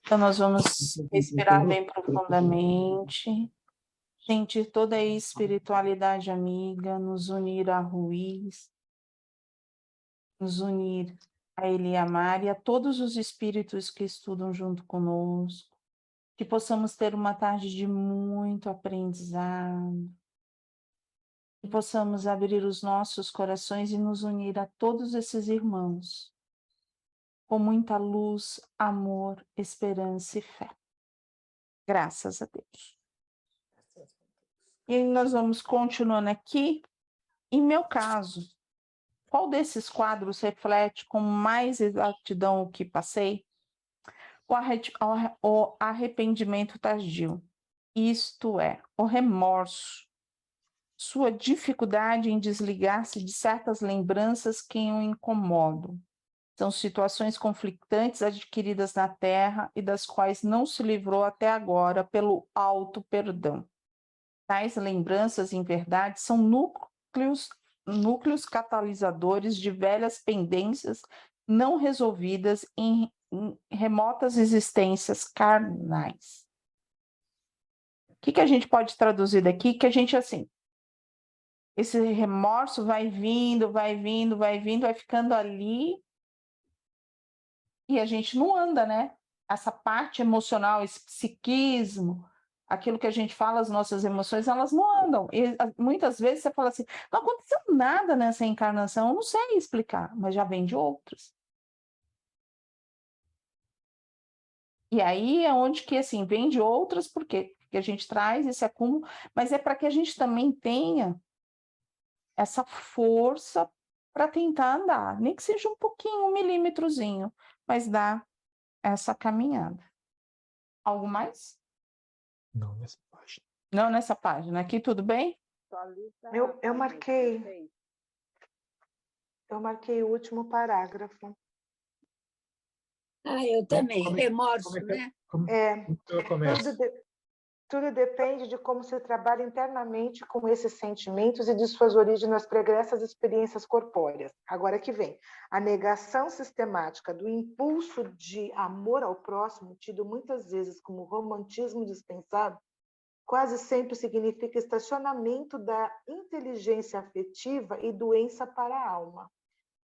Então, nós vamos respirar bem profundamente, sentir toda a espiritualidade amiga, nos unir a Ruiz, nos unir a Eliamar e a todos os espíritos que estudam junto conosco, que possamos ter uma tarde de muito aprendizado, que possamos abrir os nossos corações e nos unir a todos esses irmãos, com muita luz, amor, esperança e fé. Graças a Deus. E aí nós vamos continuando aqui. Em meu caso, qual desses quadros reflete com mais exatidão o que passei? O arrependimento tardio, isto é, o remorso, sua dificuldade em desligar-se de certas lembranças que o incomodam. São situações conflitantes adquiridas na Terra e das quais não se livrou até agora pelo auto-perdão. Tais lembranças, em verdade, são núcleos catalisadores de velhas pendências não resolvidas em remotas existências carnais. O que a gente pode traduzir daqui? Que a gente, assim, esse remorso vai vindo, vai ficando ali, e a gente não anda, né? Essa parte emocional, esse psiquismo, aquilo que a gente fala, as nossas emoções, elas não andam. E muitas vezes você fala assim, não aconteceu nada nessa encarnação, eu não sei explicar, mas já vem de outras. E aí é onde que, assim, vem de outras, por quê? Porque a gente traz esse acúmulo, mas é para que a gente também tenha essa força para tentar andar, nem que seja um pouquinho, 1 milímetrozinho, mas dá essa caminhada. Algo mais? Não nessa página. Não nessa página. Aqui tudo bem? Eu marquei o último parágrafo. Eu também. Remorso, né? Tudo depende de como se trabalha internamente com esses sentimentos e de suas origens nas pregressas experiências corpóreas. Agora que vem. A negação sistemática do impulso de amor ao próximo, tido muitas vezes como romantismo dispensável, quase sempre significa estacionamento da inteligência afetiva e doença para a alma.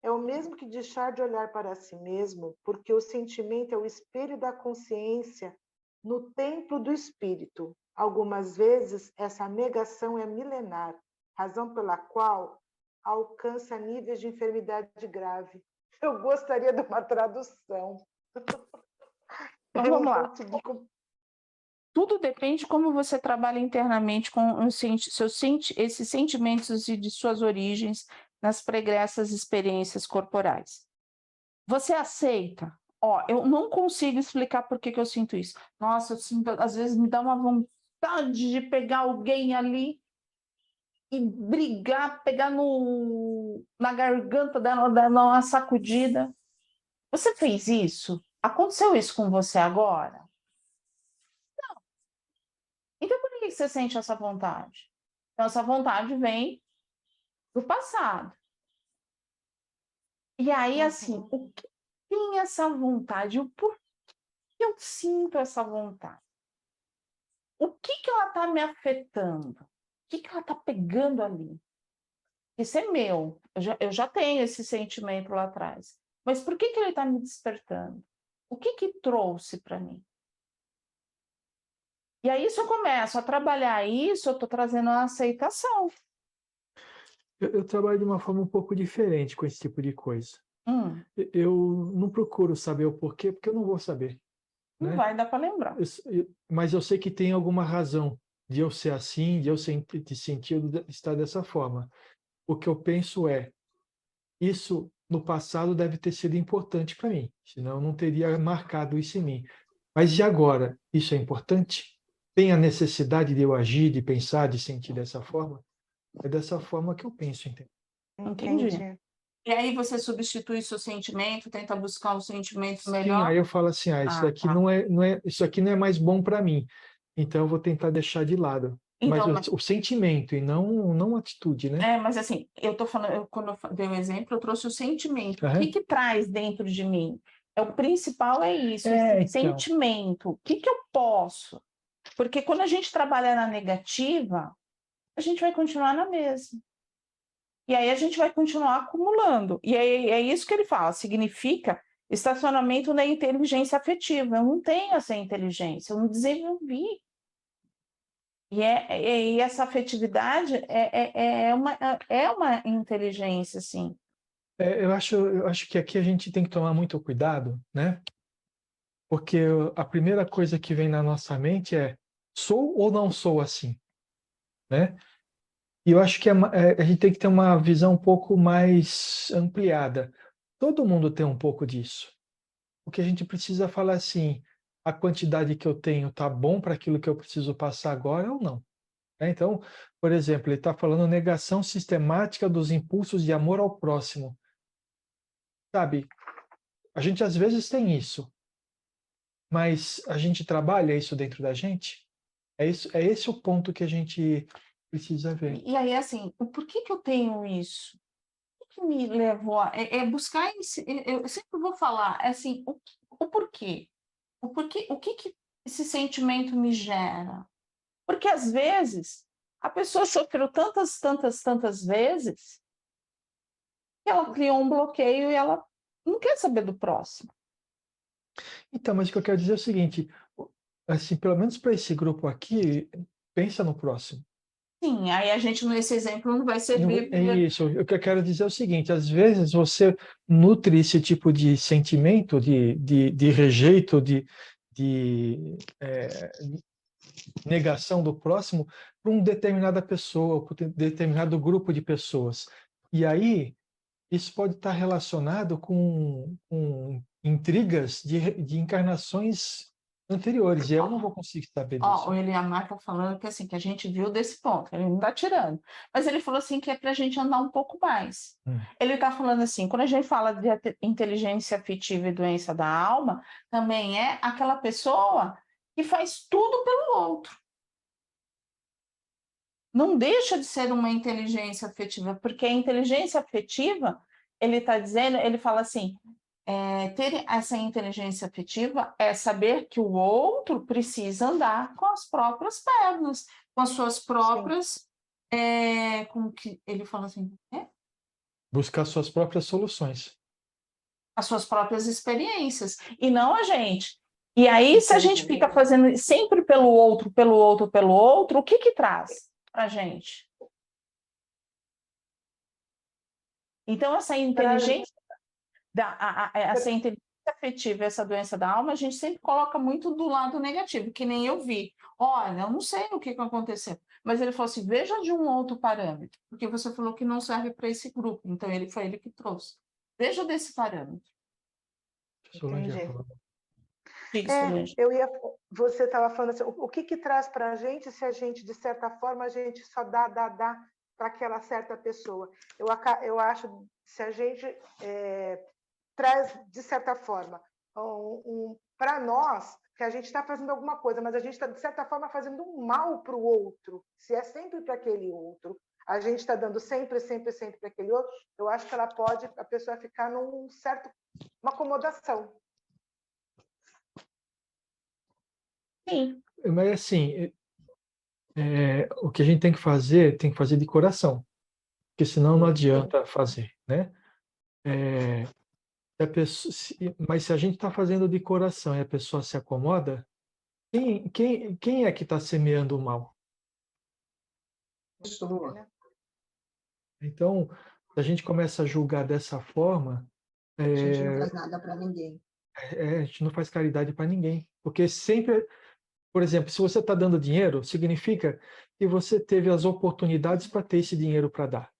É o mesmo que deixar de olhar para si mesmo, porque o sentimento é o espelho da consciência no templo do espírito. Algumas vezes, essa negação é milenar, razão pela qual alcança níveis de enfermidade grave. Eu gostaria de uma tradução. Então, vamos lá. Tudo depende de como você trabalha internamente com esses sentimentos e de suas origens nas pregressas experiências corporais. Você aceita? Eu não consigo explicar por que eu sinto isso. Nossa, eu sinto, às vezes me dá uma vontade de pegar alguém ali e brigar, pegar na garganta dela, dar uma sacudida. Você fez isso? Aconteceu isso com você agora? Não. Então, por que você sente essa vontade? Então, essa vontade vem do passado. E aí, assim, o que tem essa vontade? O porquê eu sinto essa vontade? O que ela está me afetando? O que ela está pegando ali? Isso é meu. Eu já tenho esse sentimento lá atrás. Mas por que ele está me despertando? O que trouxe para mim? E aí, se eu começo a trabalhar isso, eu estou trazendo a aceitação. Eu trabalho de uma forma um pouco diferente com esse tipo de coisa. Eu não procuro saber o porquê, porque eu não vou saber. Não, né? Vai dar para lembrar. Mas eu sei que tem alguma razão de eu ser assim, de eu estar dessa forma. O que eu penso é, isso no passado deve ter sido importante para mim, senão eu não teria marcado isso em mim. Mas e agora? Isso é importante? Tem a necessidade de eu agir, de pensar, de sentir dessa forma? É dessa forma que eu penso, entende? Entendi. E aí você substitui seu sentimento, tenta buscar um sentimento melhor? Sim, aí eu falo assim, isso daqui isso aqui não é mais bom para mim, então eu vou tentar deixar de lado. Então, mas o sentimento e não a atitude, né? Mas assim, eu tô falando, quando eu dei um exemplo, eu trouxe o sentimento. O que traz dentro de mim? O principal é isso, É, esse então. sentimento. O que eu posso? Porque quando a gente trabalha na negativa, a gente vai continuar na mesma. E aí a gente vai continuar acumulando. E aí é isso que ele fala, significa estacionamento da inteligência afetiva. Eu não tenho essa inteligência, eu não desenvolvi. E essa afetividade é uma inteligência, assim. Eu acho que aqui a gente tem que tomar muito cuidado, né? Porque a primeira coisa que vem na nossa mente é: sou ou não sou assim, né? E eu acho que a gente tem que ter uma visão um pouco mais ampliada. Todo mundo tem um pouco disso. O que a gente precisa falar assim: a quantidade que eu tenho tá bom para aquilo que eu preciso passar agora ou não? Então, por exemplo, ele está falando negação sistemática dos impulsos de amor ao próximo. Sabe, a gente às vezes tem isso, mas a gente trabalha isso dentro da gente? É esse o ponto que a gente precisa ver. E aí, assim, por que eu tenho isso? O que me levou a buscar eu sempre vou falar, assim, o porquê. O que esse sentimento me gera? Porque, às vezes, a pessoa sofreu tantas vezes, que ela criou um bloqueio e ela não quer saber do próximo. Então, mas o que eu quero dizer é o seguinte, assim, pelo menos para esse grupo aqui, pensa no próximo. Sim, aí a gente, nesse exemplo, não vai servir. É isso. O que eu quero dizer é o seguinte: às vezes você nutre esse tipo de sentimento de rejeito, de negação do próximo para uma determinada pessoa, para um determinado grupo de pessoas. E aí, isso pode estar relacionado com intrigas de encarnações anteriores, e eu não vou conseguir saber disso. O Eliamar está falando que, assim, que a gente viu desse ponto, ele não está tirando, mas ele falou assim que é para a gente andar um pouco mais. Ele está falando assim, quando a gente fala de inteligência afetiva e doença da alma, também é aquela pessoa que faz tudo pelo outro. Não deixa de ser uma inteligência afetiva, porque a inteligência afetiva, ele está dizendo, ele fala assim, ter essa inteligência afetiva é saber que o outro precisa andar com as próprias pernas, com as suas próprias, como que ele fala assim, Buscar suas próprias soluções. as suas próprias experiências, e não a gente. E aí, se a gente fica fazendo sempre pelo outro, o que traz para a gente? Então, essa inteligência essa inteligência afetiva, essa doença da alma, a gente sempre coloca muito do lado negativo, que nem eu vi. Olha, eu não sei o que aconteceu, mas ele falou assim, veja de um outro parâmetro, porque você falou que não serve para esse grupo, então foi ele que trouxe. Veja desse parâmetro. Entendi. Você estava falando assim, o que traz para a gente se a gente, de certa forma, a gente só dá para aquela certa pessoa? Eu acho, se a gente traz, de certa forma, para nós, que a gente está fazendo alguma coisa, mas a gente está, de certa forma, fazendo um mal para o outro, se é sempre para aquele outro, a gente está dando sempre para aquele outro, eu acho que a pessoa ficar uma acomodação. Sim. Mas assim, o que a gente tem que fazer de coração, porque senão não adianta fazer, né? Mas se a gente está fazendo de coração e a pessoa se acomoda, quem é que está semeando o mal? Pessoa. Então, se a gente começa a julgar dessa forma, a gente não faz nada para ninguém. A gente não faz caridade para ninguém. Porque sempre, por exemplo, se você está dando dinheiro, significa que você teve as oportunidades para ter esse dinheiro para dar,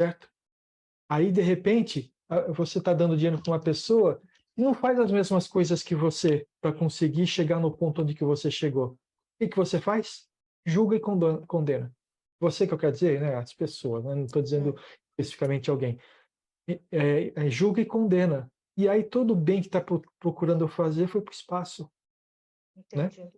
certo? Aí, de repente, você está dando dinheiro para uma pessoa que não faz as mesmas coisas que você para conseguir chegar no ponto onde que você chegou. O que você faz? Julga e condena. Você que eu quero dizer, né? As pessoas, né? Não estou dizendo especificamente alguém. Julga e condena. E aí todo o bem que está procurando fazer foi para o espaço. Entendi. Né?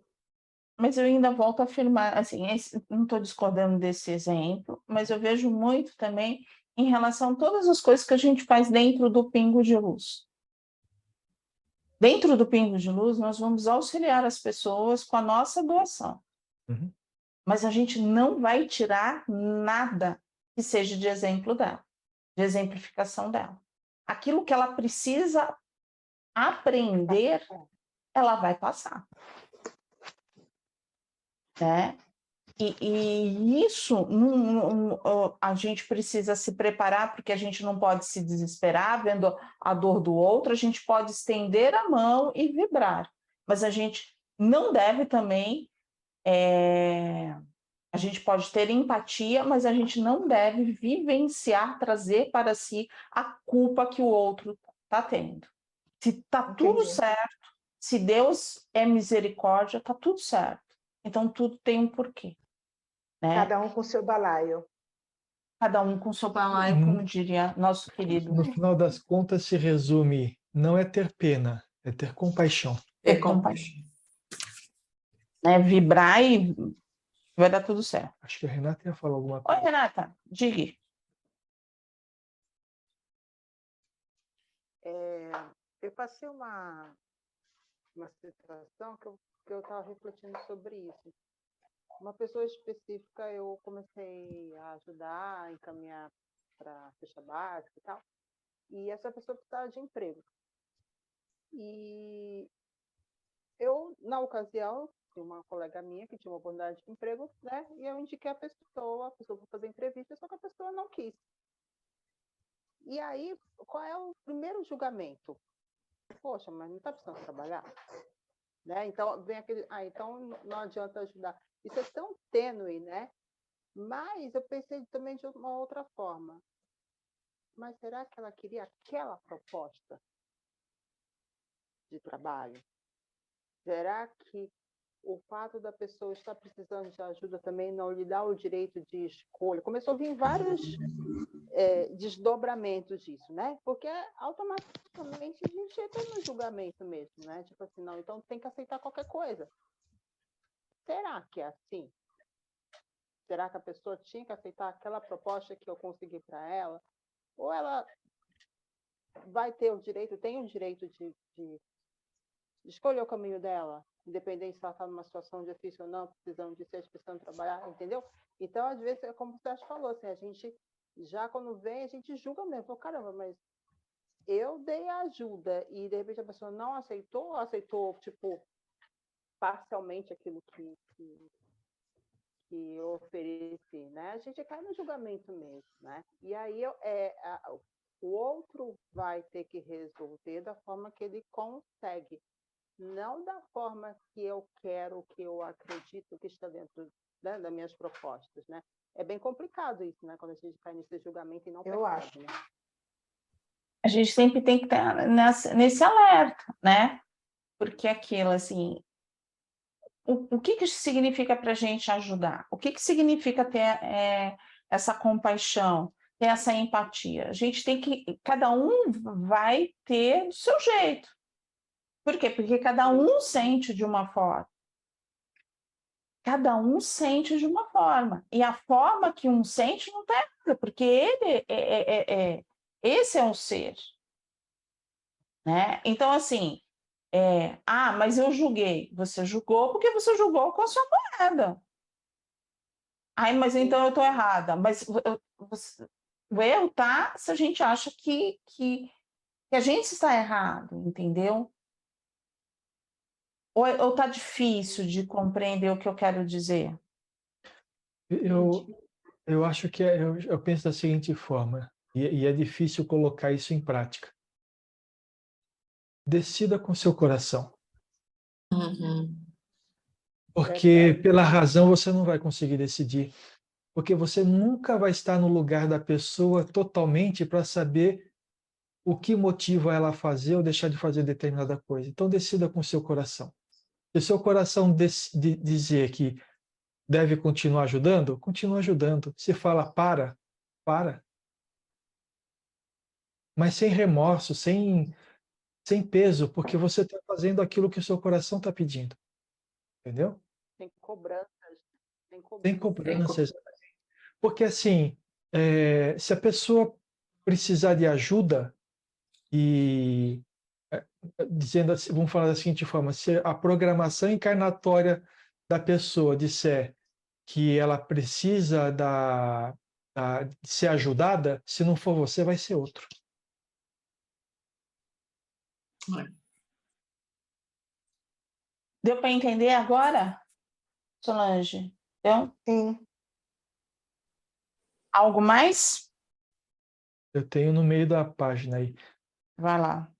Mas eu ainda volto a afirmar, assim, não estou discordando desse exemplo, mas eu vejo muito também em relação a todas as coisas que a gente faz dentro do pingo de luz. Dentro do Pingo de Luz, nós vamos auxiliar as pessoas com a nossa doação. Uhum. Mas a gente não vai tirar nada que seja de exemplo dela, de exemplificação dela. Aquilo que ela precisa aprender, ela vai passar. Né? E isso a gente precisa se preparar, porque a gente não pode se desesperar vendo a dor do outro, a gente pode estender a mão e vibrar, mas a gente não deve também, a gente pode ter empatia, mas a gente não deve vivenciar, trazer para si a culpa que o outro está tendo. Se está tudo certo, se Deus é misericórdia, está tudo certo. Então tudo tem um porquê. Né? Cada um com seu balaio. Cada um com seu balaio, como diria nosso querido. No final das contas, se resume, não é ter pena, é ter compaixão. Ter compaixão. Né? Vibrar e vai dar tudo certo. Acho que a Renata ia falar alguma coisa. Oi, Renata, diga. Eu passei uma situação que eu estava refletindo sobre isso. Uma pessoa específica eu comecei a ajudar, a encaminhar para cesta básica e tal, e essa pessoa precisava de emprego. E eu, na ocasião, tinha uma colega minha que tinha uma oportunidade de emprego, né? E eu indiquei a pessoa foi fazer entrevista, só que a pessoa não quis. E aí, qual é o primeiro julgamento? Poxa, mas não está precisando trabalhar? Né? Então, vem aquele... então não adianta ajudar. Isso é tão tênue, né? Mas eu pensei também de uma outra forma. Mas será que ela queria aquela proposta de trabalho? Será que o fato da pessoa estar precisando de ajuda também não lhe dá o direito de escolha? Começou a vir vários desdobramentos disso, né? Porque automaticamente a gente entra no julgamento mesmo, né? Tipo assim, não, então tem que aceitar qualquer coisa. Será que é assim? Será que a pessoa tinha que aceitar aquela proposta que eu consegui para ela? Ou ela vai ter o direito, tem o direito de escolher o caminho dela, independente se ela está numa situação difícil ou não, precisando de ser, precisando trabalhar, entendeu? Então, às vezes, é como o Sérgio falou, assim, a gente, já quando vem, a gente julga mesmo. Fala, caramba, mas eu dei a ajuda e, de repente, a pessoa não aceitou, tipo, parcialmente aquilo que eu ofereci, né? A gente cai no julgamento mesmo, né? E aí o outro vai ter que resolver da forma que ele consegue, não da forma que eu quero, que eu acredito que está dentro, né, das minhas propostas, né? É bem complicado isso, né? Quando a gente cai nesse julgamento e não percebe, acho. né? A gente sempre tem que estar nesse alerta, né? Porque aquilo, assim, o que significa para a gente ajudar? O que significa ter essa compaixão, ter essa empatia? A gente tem que, cada um vai ter do seu jeito. Por quê? Porque cada um sente de uma forma. Cada um sente de uma forma. E a forma que um sente não tem nada, porque ele esse é um ser. Né? Então, assim, mas eu julguei. Você julgou porque você julgou com a sua moeda. Ai, mas então eu estou errada. Mas o erro tá se a gente acha que a gente está errado, entendeu? Ou tá difícil de compreender o que eu quero dizer? Eu acho que eu penso da seguinte forma, e é difícil colocar isso em prática. Decida com seu coração. Porque pela razão você não vai conseguir decidir. Porque você nunca vai estar no lugar da pessoa totalmente para saber o que motiva ela a fazer ou deixar de fazer determinada coisa. Então decida com seu coração. Se o seu coração dizer que deve continuar ajudando, continua ajudando. Se fala para. Mas sem remorso, sem peso, porque você está fazendo aquilo que o seu coração está pedindo. Entendeu? Sem cobranças. Sem cobranças. Porque, assim, se a pessoa precisar de ajuda, e dizendo assim, vamos falar da seguinte forma: se a programação encarnatória da pessoa disser que ela precisa de ser ajudada, se não for você, vai ser outro. Deu para entender agora, Solange? Então, Sim. algo mais? Eu tenho no meio da página aí, Vai lá.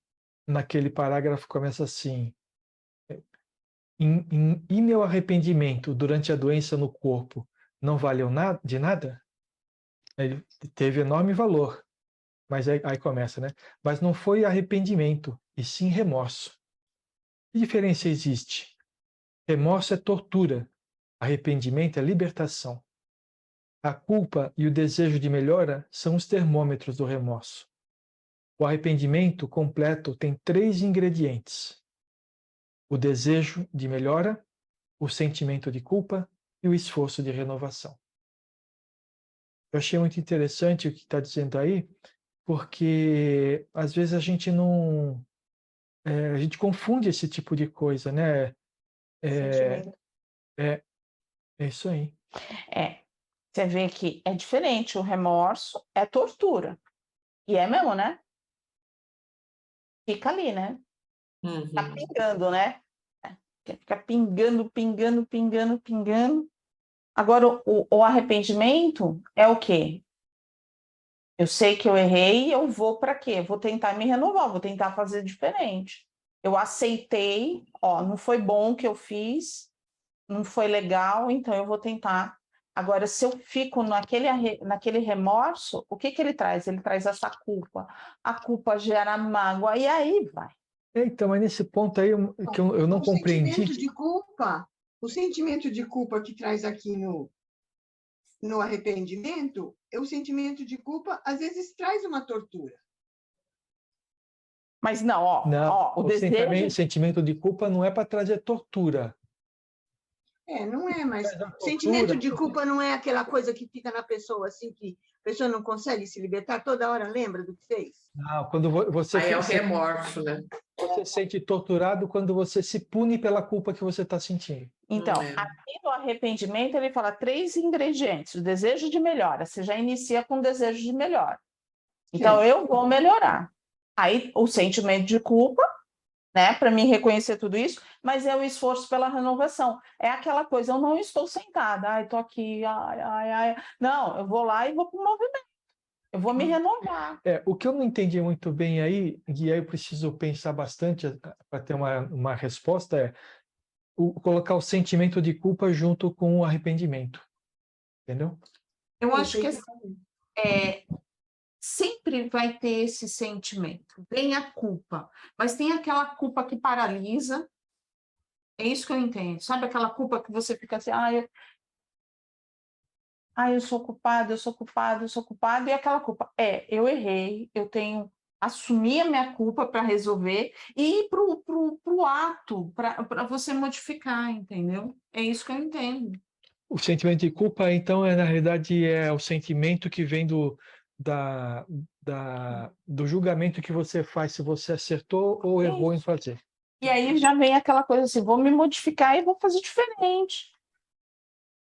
naquele parágrafo começa assim: e meu arrependimento durante a doença no corpo não valeu de nada? Ele teve enorme valor, mas aí começa, né? Mas não foi arrependimento, e sim remorso. Que diferença existe? Remorso é tortura, arrependimento é libertação. A culpa e o desejo de melhora são os termômetros do remorso. O arrependimento completo tem 3 ingredientes: o desejo de melhora, o sentimento de culpa e o esforço de renovação. Eu achei muito interessante o que está dizendo aí, porque às vezes a gente não... a gente confunde esse tipo de coisa, né? Sentimento. É isso aí. Você vê que é diferente. O remorso é tortura. E é mesmo, né? Fica ali, né? Tá pingando, né? Fica pingando, pingando, pingando, pingando. Agora, o arrependimento é o quê? Eu sei que eu errei, eu vou para quê? Vou tentar me renovar, vou tentar fazer diferente. Eu aceitei, ó, não foi bom o que eu fiz, não foi legal, então eu vou tentar. Agora, se eu fico naquele remorso, o que ele traz? Ele traz essa culpa. A culpa gera mágoa, e aí vai. Então, mas nesse ponto aí que eu não compreendi. O sentimento de culpa que traz aqui no arrependimento, o sentimento de culpa às vezes traz uma tortura. Mas não, ó, o desejo... sentimento de culpa não é para trazer tortura. Não é, mas Mas a tortura... sentimento de culpa não é aquela coisa que fica na pessoa, assim, que a pessoa não consegue se libertar, toda hora lembra do que fez? Não, quando você... Aí é o remorso, né? Você se sente torturado quando você se pune pela culpa que você está sentindo. Então, aqui no arrependimento, ele fala 3 ingredientes. O desejo de melhora. Você já inicia com o desejo de melhora. Então, eu vou melhorar. Aí, o sentimento de culpa, né, para mim reconhecer tudo isso, mas é o esforço pela renovação. É aquela coisa, eu não estou sentada, estou aqui, ai. Não, eu vou lá e vou para o movimento. Eu vou me renovar. O que eu não entendi muito bem aí, e aí eu preciso pensar bastante para ter uma resposta, é colocar o sentimento de culpa junto com o arrependimento. Entendeu? Eu acho que sempre vai ter esse sentimento. Vem a culpa, mas tem aquela culpa que paralisa. É isso que eu entendo. Sabe aquela culpa que você fica assim, eu sou culpado, eu sou culpado, eu sou culpado, e aquela culpa, eu errei, eu tenho assumir a minha culpa para resolver e ir pro ato, para você modificar, entendeu? É isso que eu entendo. O sentimento de culpa, então, na realidade, é o sentimento que vem do julgamento que você faz, se você acertou ou errou em fazer. E aí já vem aquela coisa assim, vou me modificar e vou fazer diferente.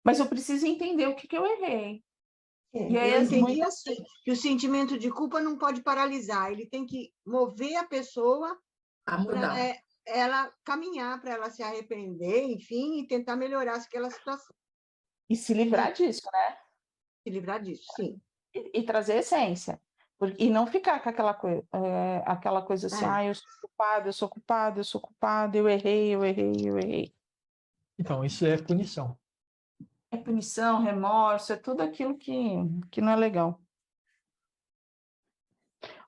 Mas eu preciso entender o que eu errei. E aí, eu entendi assim, que o sentimento de culpa não pode paralisar, ele tem que mover a pessoa a mudar. Para ela caminhar, para ela se arrepender, enfim, e tentar melhorar aquela situação. E se livrar disso, né? Se livrar disso, sim. E trazer essência. E não ficar com aquela coisa assim, eu sou culpado, eu sou culpado, eu sou culpado, eu errei. Então, isso é punição. É punição, remorso, é tudo aquilo que não é legal.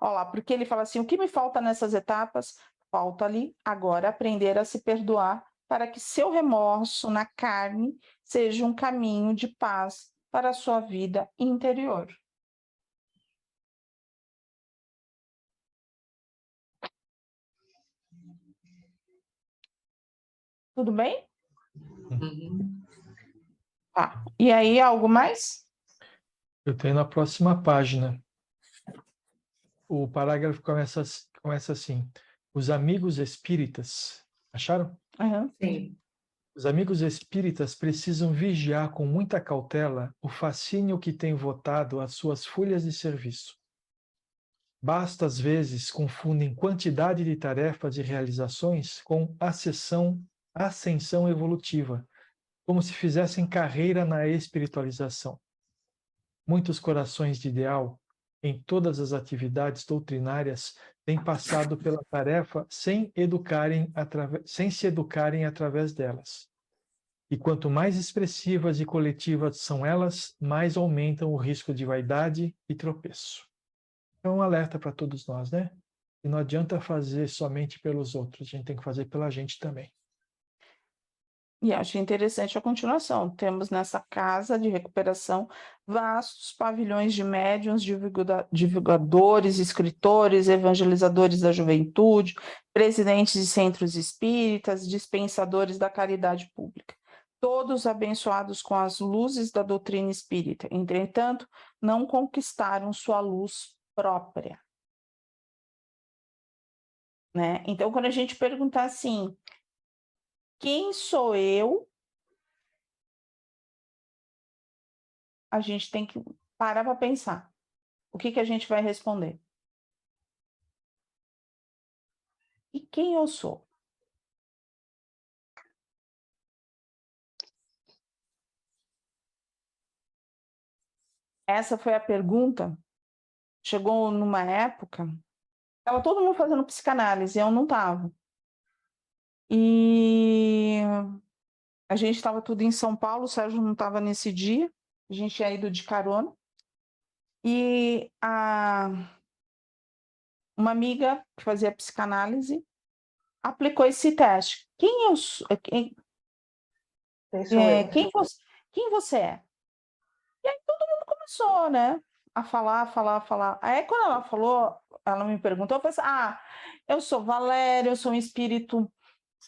Olha lá, porque ele fala assim, o que me falta nessas etapas? Falta-lhe agora aprender a se perdoar para que seu remorso na carne seja um caminho de paz para a sua vida interior. Tudo bem? Tá. E aí, algo mais? Eu tenho na próxima página. O parágrafo começa assim. Os amigos espíritas, acharam? Aham. Sim. Os amigos espíritas precisam vigiar com muita cautela o fascínio que tem votado às suas folhas de serviço. Basta, às vezes, confundem quantidade de tarefas e realizações com ascensão evolutiva, como se fizessem carreira na espiritualização. Muitos corações de ideal, em todas as atividades doutrinárias, têm passado pela tarefa sem se educarem através delas. E quanto mais expressivas e coletivas são elas, mais aumentam o risco de vaidade e tropeço. É um alerta para todos nós, né? E não adianta fazer somente pelos outros, a gente tem que fazer pela gente também. E acho interessante a continuação. Temos nessa casa de recuperação vastos pavilhões de médiuns, divulgadores, escritores, evangelizadores da juventude, presidentes de centros espíritas, dispensadores da caridade pública. Todos abençoados com as luzes da doutrina espírita. Entretanto, não conquistaram sua luz própria. Né? Então, quando a gente perguntar assim, quem sou eu? A gente tem que parar para pensar. O que a gente vai responder? E quem eu sou? Essa foi a pergunta. Chegou numa época, estava todo mundo fazendo psicanálise, eu não estava. E a gente estava tudo em São Paulo, o Sérgio não estava nesse dia, a gente tinha ido de carona. E uma amiga que fazia psicanálise aplicou esse teste. Quem eu sou? Quem você é? E aí todo mundo começou, né? A falar. Aí quando ela falou, ela me perguntou, eu falei assim, eu sou Valéria, eu sou um espírito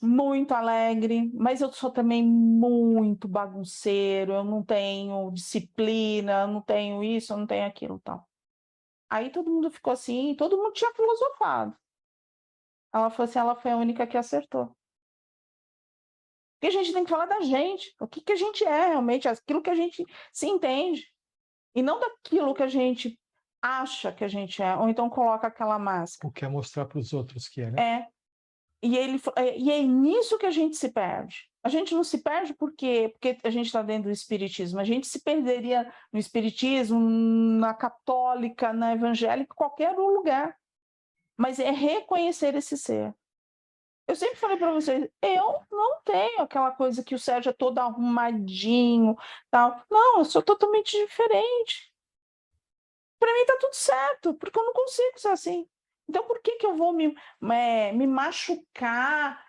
muito alegre, mas eu sou também muito bagunceiro, eu não tenho disciplina, eu não tenho isso, eu não tenho aquilo, tal. Aí todo mundo ficou assim, todo mundo tinha filosofado. Ela falou assim, ela foi a única que acertou. Porque a gente tem que falar da gente, o que a gente é realmente, aquilo que a gente se entende. E não daquilo que a gente acha que a gente é, ou então coloca aquela máscara. O que é mostrar para os outros que é, né? É. E é nisso que a gente se perde. A gente não se perde porque a gente está dentro do espiritismo. A gente se perderia no espiritismo, na católica, na evangélica, qualquer lugar. Mas é reconhecer esse ser. Eu sempre falei para vocês, eu não tenho aquela coisa que o Sérgio é todo arrumadinho, tal. Não, eu sou totalmente diferente. Para mim tá tudo certo, porque eu não consigo ser assim. Então, por que eu vou me machucar,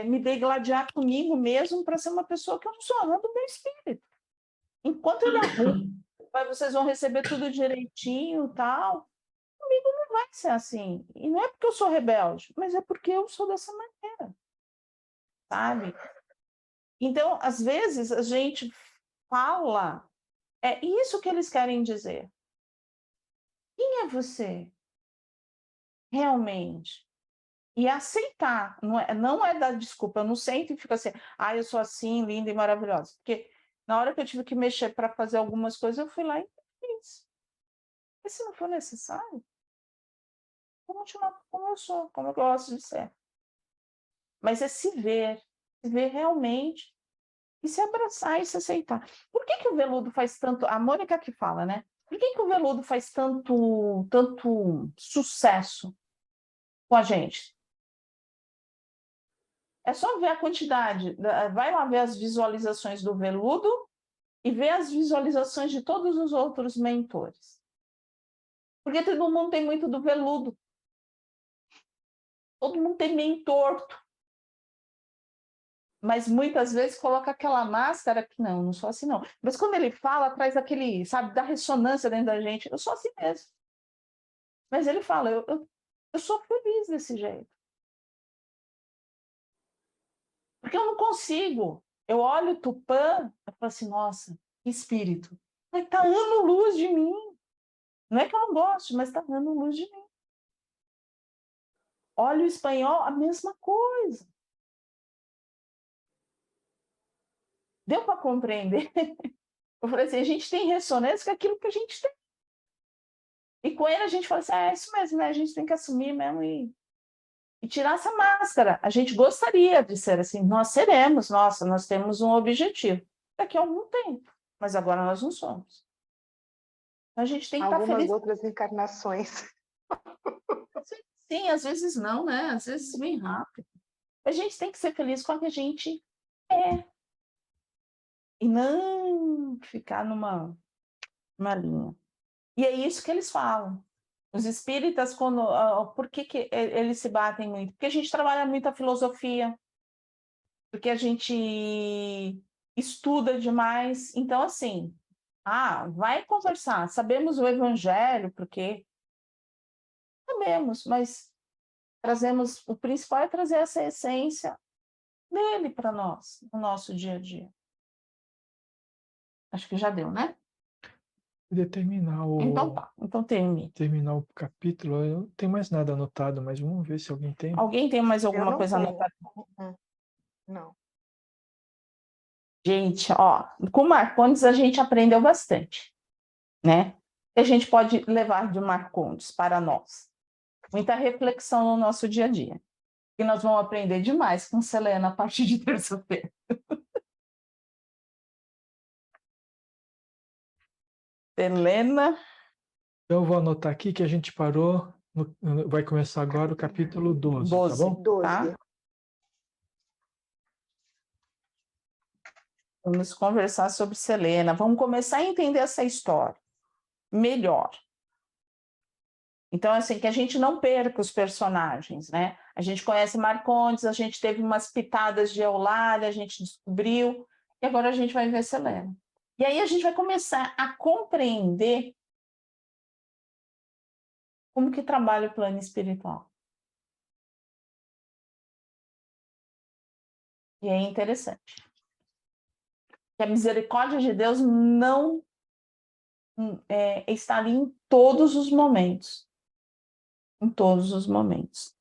me degladiar comigo mesmo para ser uma pessoa que eu não sou? Não é do meu espírito. Enquanto ele arruma, vocês vão receber tudo direitinho, tal. Comigo não vai ser assim. E não é porque eu sou rebelde, mas é porque eu sou dessa maneira. Sabe? Então, às vezes, a gente fala, é isso que eles querem dizer. Quem é você? Realmente. E aceitar, não é dar desculpa, eu não sento e fico assim, eu sou assim, linda e maravilhosa. Porque na hora que eu tive que mexer para fazer algumas coisas, eu fui lá e fiz. E se não for necessário, vou continuar como eu sou, como eu gosto de ser. Mas é se ver realmente e se abraçar e se aceitar. Por que o veludo faz tanto... A Mônica que fala, né? Por que o veludo faz tanto sucesso com a gente? É só ver a quantidade. Vai lá ver as visualizações do veludo e ver as visualizações de todos os outros mentores. Porque todo mundo tem muito do veludo. Todo mundo tem meio torto. Mas muitas vezes coloca aquela máscara que não sou assim não. Mas quando ele fala, traz aquele, sabe, da ressonância dentro da gente. Eu sou assim mesmo. Mas ele fala, eu sou feliz desse jeito. Porque eu não consigo. Eu olho o Tupã e falo assim, nossa, que espírito. Mas tá ano-luz de mim. Não é que eu não gosto, mas tá ano-luz de mim. Olha o espanhol, a mesma coisa. Deu para compreender? Eu falei assim, a gente tem ressonância com aquilo que a gente tem. E com ele a gente fala assim, é isso mesmo, né? A gente tem que assumir mesmo e tirar essa máscara. A gente gostaria de ser assim, nós seremos, nossa, nós temos um objetivo. Daqui a algum tempo, mas agora nós não somos. Então a gente tem que estar feliz. Outras encarnações. Sim, às vezes não, né? Às vezes vem rápido. A gente tem que ser feliz com o que a gente é. E não ficar numa linha. E é isso que eles falam. Os espíritas, por que eles se batem muito? Porque a gente trabalha muito a filosofia, porque a gente estuda demais. Então, assim, vai conversar. Sabemos o evangelho, porque sabemos, mas o principal é trazer essa essência dele para nós, no nosso dia a dia. Acho que já deu, né? Terminar Então tá, então termine. terminar o capítulo, eu não tenho mais nada anotado, mas vamos ver se alguém tem. Alguém tem mais Eu alguma não coisa tenho. anotada? Não. Gente, com Marcondes a gente aprendeu bastante, né? A gente pode levar de Marcondes para nós. Muita reflexão no nosso dia a dia. E nós vamos aprender demais com Selena a partir de terça-feira. Selena. Então, eu vou anotar aqui que a gente parou, vai começar agora o capítulo 12, tá bom? 12. Tá? Vamos conversar sobre Selena. Vamos começar a entender essa história melhor. Então, assim, que a gente não perca os personagens, né? A gente conhece Marcondes, a gente teve umas pitadas de Eulália, a gente descobriu, e agora a gente vai ver Selena. E aí a gente vai começar a compreender como que trabalha o plano espiritual. E é interessante. Que a misericórdia de Deus não está ali em todos os momentos. Em todos os momentos.